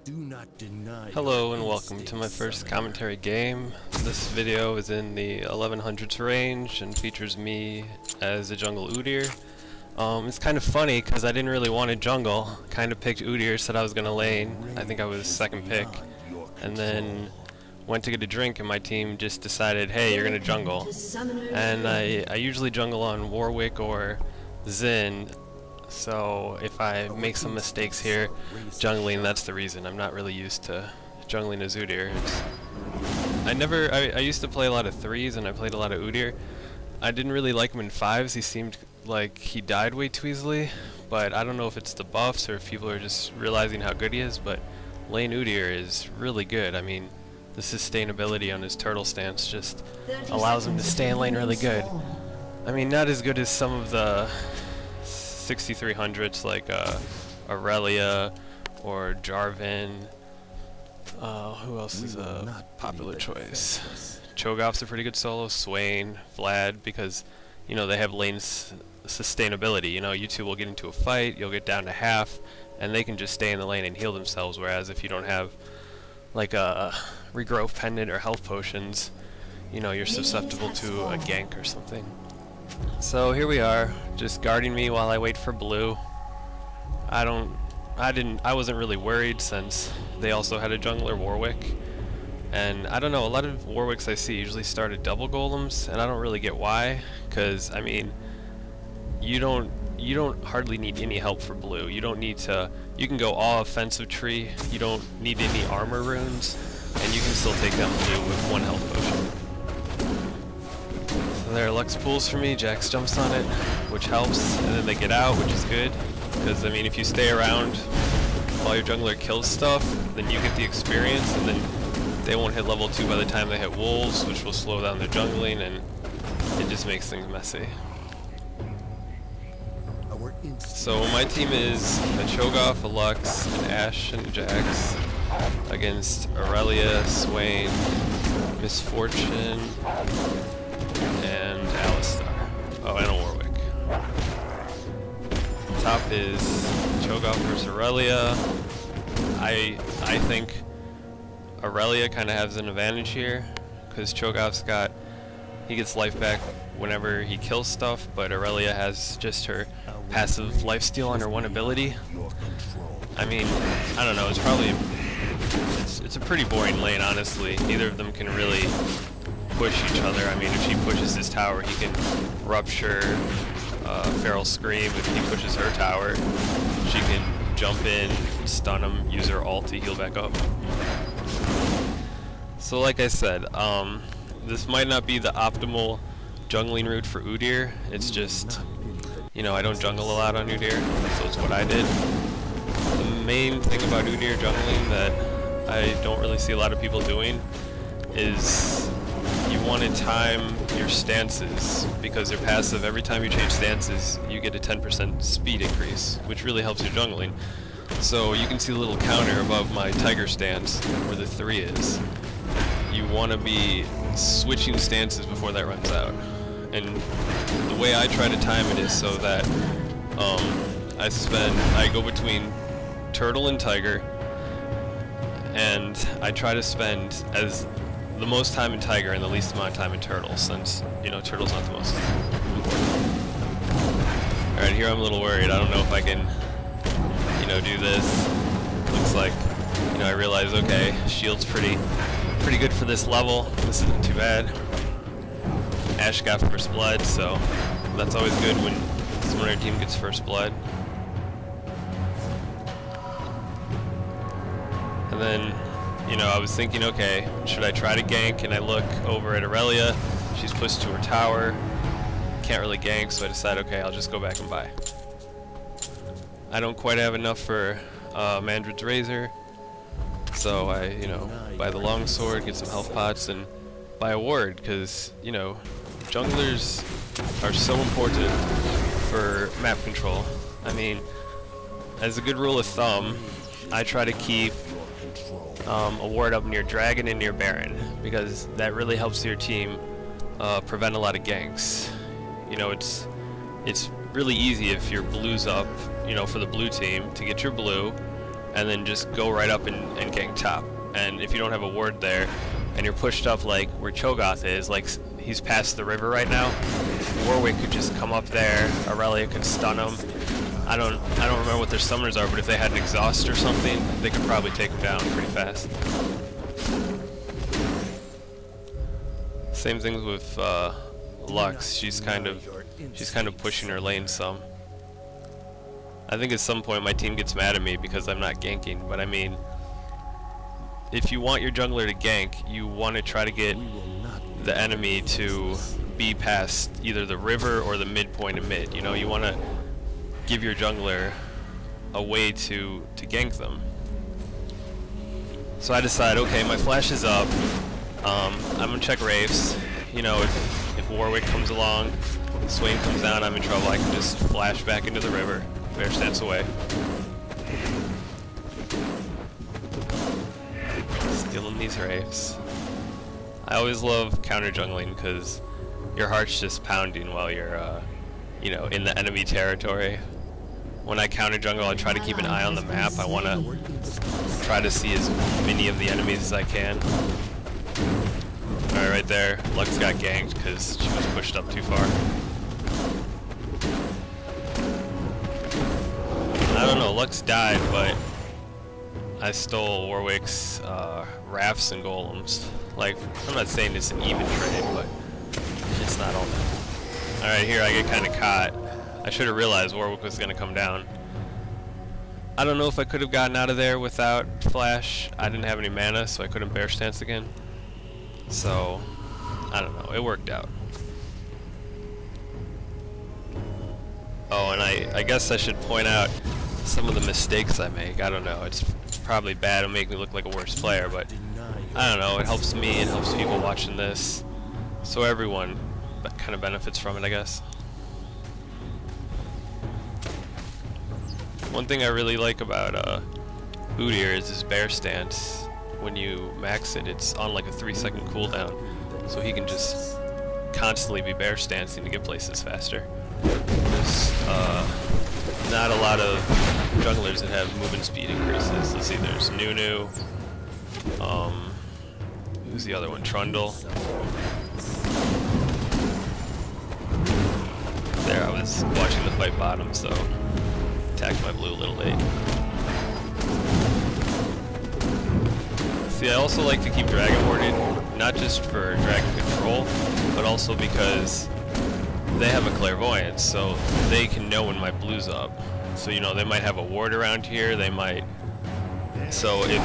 Do not deny. Hello and welcome to my first commentary game. This video is in the 1100s range and features me as a jungle udyr. It's kind of funny because I didn't really want to jungle. Kind of picked udyr, said I was going to lane. I think I was second pick. And then went to get a drink and my team just decided, hey, you're going to jungle. And I usually jungle on Warwick or Xin. So if I make some mistakes here jungling, that's the reason. I'm not really used to jungling as udyr. I used to play a lot of 3s and I played a lot of udyr. I didn't really like him in 5s. He seemed like he died way too easily, but I don't know if it's the buffs or if people are just realizing how good he is, but lane udyr is really good. I mean, the sustainability on his turtle stance just allows him to stay in lane really good. I mean, not as good as some of the 6300s like Aurelia or Jarvan. Who else is a popular choice? Cho'Gath's a pretty good solo. Swain, Vlad, because you know they have lane sustainability. You know, you two will get into a fight, you'll get down to half, and they can just stay in the lane and heal themselves. Whereas if you don't have like a regrowth pendant or health potions, you know, you're susceptible to a gank or something. So here we are, just guarding me while I wait for blue. I wasn't really worried since they also had a jungler Warwick. And I don't know, a lot of Warwicks I see usually start at double golems, and I don't really get why, because I mean, you don't hardly need any help for blue. You don't need to, you can go all offensive tree, you don't need any armor runes, and you can still take down blue with 1 health potion. There, Lux pulls for me, Jax jumps on it, which helps, and then they get out, which is good, because I mean if you stay around while your jungler kills stuff, then you get the experience, and then they won't hit level 2 by the time they hit wolves, which will slow down their jungling, and it just makes things messy. So my team is a Cho'Gath, a Lux, an Ashe, and a Jax against Aurelia, Swain, Misfortune, and Alistar. Oh, and a Warwick. Top is Cho'Gath versus Aurelia. I think Aurelia kind of has an advantage here, because Cho'Gath's he gets life back whenever he kills stuff, but Aurelia has just her passive lifesteal on her 1 ability. I mean, I don't know, it's a pretty boring lane, honestly. Neither of them can really push each other. I mean, if she pushes his tower, he can rupture Feral Scream. If he pushes her tower, she can jump in, stun him, use her ult to heal back up. So like I said, this might not be the optimal jungling route for udyr. It's just, you know, I don't jungle a lot on udyr, so it's what I did. The main thing about udyr jungling that I don't really see a lot of people doing is you want to time your stances, because they're passive. Every time you change stances, you get a 10% speed increase, which really helps your jungling. So you can see the little counter above my tiger stance where the 3 is. You want to be switching stances before that runs out. And the way I try to time it is so that I go between turtle and tiger, and I try to spend the most time in tiger and the least amount of time in turtle, since, you know, turtle's not the most important. Alright, here I'm a little worried. I don't know if I can, you know, do this. Looks like, you know, I realize, okay, shield's pretty good for this level. This isn't too bad. Ashe got first blood, so that's always good when someone on your team gets first blood. And then, you know, I was thinking, okay, should I try to gank? And I look over at Aurelia. She's pushed to her tower. Can't really gank, so I decide, okay, I'll just go back and buy. I don't quite have enough for Mandred's Razor, so I, you know, buy the longsword, get some health pots, and buy a ward, because, you know, junglers are so important for map control. I mean, as a good rule of thumb, I try to keep a ward up near Dragon and near Baron, because that really helps your team prevent a lot of ganks. You know, it's really easy if your blue's up, you know, for the blue team to get your blue, and then just go right up and gank top. And if you don't have a ward there, and you're pushed up like where Cho'Gath is, like he's past the river right now, Warwick could just come up there, Aurelia could stun him. I don't remember what their summoners are, but if they had an exhaust or something, they could probably take him down pretty fast. Same things with Lux. She's kind of pushing her lane some. I think at some point my team gets mad at me because I'm not ganking, but I mean, if you want your jungler to gank, you want to try to get the enemy to be past either the river or the midpoint of mid. You know, you want to give your jungler a way to gank them. So I decide, okay, my flash is up. I'm gonna check Wraiths. You know, if Warwick comes along, Swain comes down, I'm in trouble. I can just flash back into the river. Bear stance away. Stealing these Wraiths. I always love counter jungling because your heart's just pounding while you're, you know, in the enemy territory. When I counter jungle, I try to keep an eye on the map. I want to try to see as many of the enemies as I can. Alright, right there, Lux got ganked because she was pushed up too far. I don't know, Lux died, but I stole Warwick's rafts and golems. Like, I'm not saying it's an even trade, but it's not all that. Alright, here I get kind of caught. I should have realized Warwick was going to come down. I don't know if I could have gotten out of there without flash. I didn't have any mana, so I couldn't bear stance again. So, I don't know, it worked out. Oh, and I guess I should point out some of the mistakes I make. I don't know, it's probably bad, it'll make me look like a worse player, but I don't know, it helps me, it helps people watching this. So everyone kind of benefits from it, I guess. One thing I really like about udyr is his bear stance. When you max it, it's on like a 3-second cooldown, so he can just constantly be bear stancing to get places faster. There's not a lot of junglers that have movement speed increases. Let's see, there's Nunu, who's the other one? Trundle. There, I was watching the fight bottom, so attacked my blue a little late. See, I also like to keep Dragon Warded, not just for dragon control, but also because they have a clairvoyance, so they can know when my blue's up. So, you know, they might have a ward around here, they might... So if...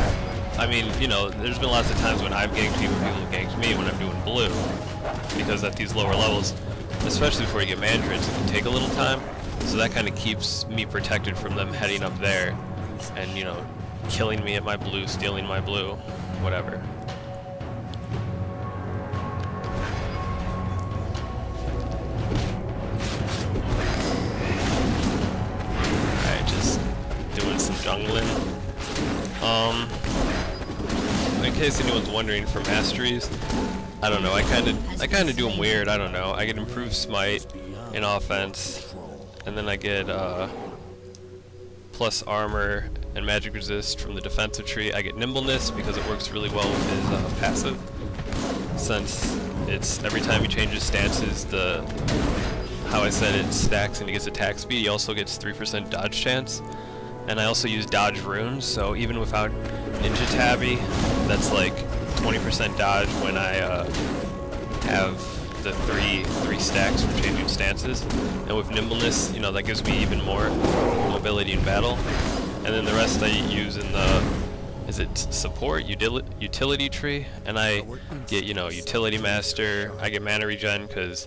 I mean, you know, there's been lots of times when I've ganked people, people have ganked me when I'm doing blue. Because at these lower levels, especially before you get mandrakes, it can take a little time. So that kind of keeps me protected from them heading up there and, you know, killing me at my blue, stealing my blue, whatever. Alright, just doing some jungling. In case anyone's wondering, for masteries, I don't know, I kinda do them weird, I don't know. I get improved smite in offense, and then I get plus armor and magic resist from the defensive tree. I get nimbleness because it works really well with his passive, since it's every time he changes stances, how I said it stacks and he gets attack speed. He also gets 3% dodge chance, and I also use dodge runes, so even without Ninja Tabby, that's like 20% dodge when I have the three stacks from changing stances. And with nimbleness, you know, that gives me even more mobility in battle. And then the rest I use in the, is it support, utility tree, and I get, you know, utility master. I get mana regen because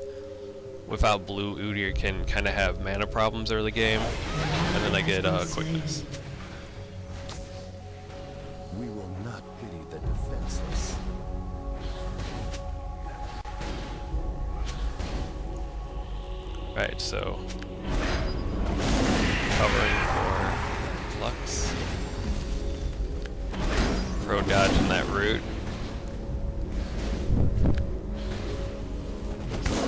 without blue, udyr can kind of have mana problems early game, and then I get quickness. We will not pity the defenseless. Right, so covering for Lux, pro dodge in that route.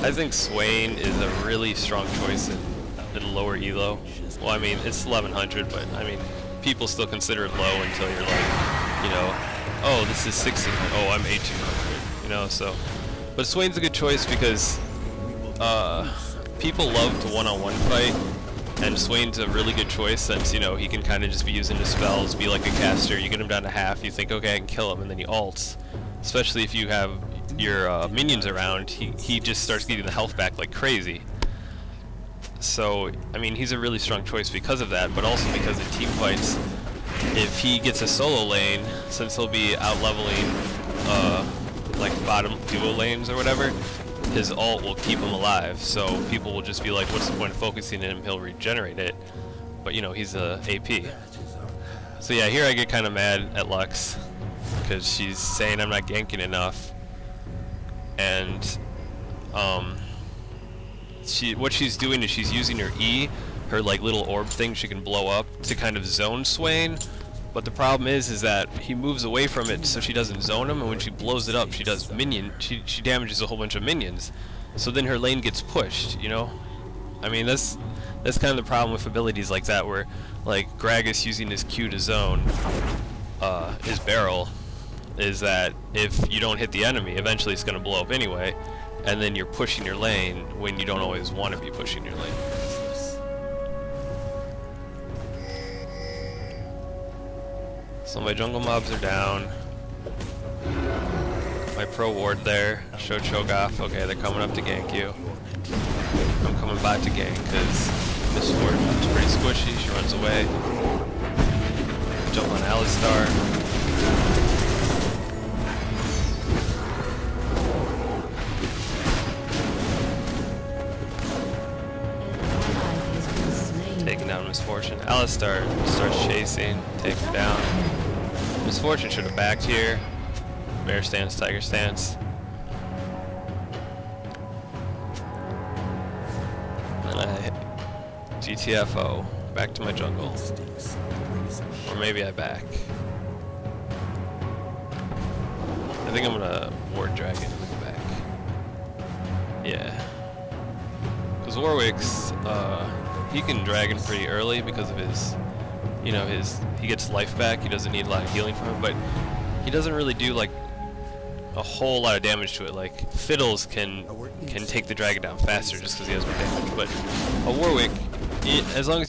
I think Swain is a really strong choice in lower elo. Well, I mean, it's 1100, but I mean, people still consider it low until you're like, you know, oh, this is 1600. Oh, I'm 1800. You know, so. But Swain's a good choice because people love to one-on-one fight, and Swain's a really good choice since, you know, he can kind of just be using his spells, be like a caster. You get him down to half, you think, okay, I can kill him, and then he ults. Especially if you have your minions around, he just starts getting the health back like crazy. So, I mean, he's a really strong choice because of that, but also because in team fights, if he gets a solo lane, since he'll be out-leveling like bottom duo lanes or whatever, his ult will keep him alive. So people will just be like, what's the point of focusing on him? He'll regenerate it. But, you know, he's a AP. So yeah, here I get kind of mad at Lux because she's saying I'm not ganking enough. And what she's doing is she's using her E, her like little orb thing she can blow up to kind of zone Swain. But the problem is that he moves away from it so she doesn't zone him, and when she blows it up, she does she damages a whole bunch of minions. So then her lane gets pushed, you know? I mean, that's kind of the problem with abilities like that, where like Gragas using his Q to zone his barrel, is that if you don't hit the enemy, eventually it's going to blow up anyway, and then you're pushing your lane when you don't always want to be pushing your lane. So my jungle mobs are down. My pro ward there showed Cho'Gath. Okay, they're coming up to gank you. I'm coming back to gank because Miss Fortune's pretty squishy. She runs away. Jump on Alistar. Taking down Misfortune. Alistar starts chasing, takes him down. Misfortune should have backed here. Bear stance, tiger stance. And I hit GTFO. Back to my jungle. Or maybe I back. I think I'm gonna ward dragon and go back. Yeah. Because Warwick's he can dragon pretty early because of his, you know, he gets life back. He doesn't need a lot of healing from him, but he doesn't really do like a whole lot of damage to it. Like Fiddles can take the dragon down faster just because he has more damage. But a Warwick, as long as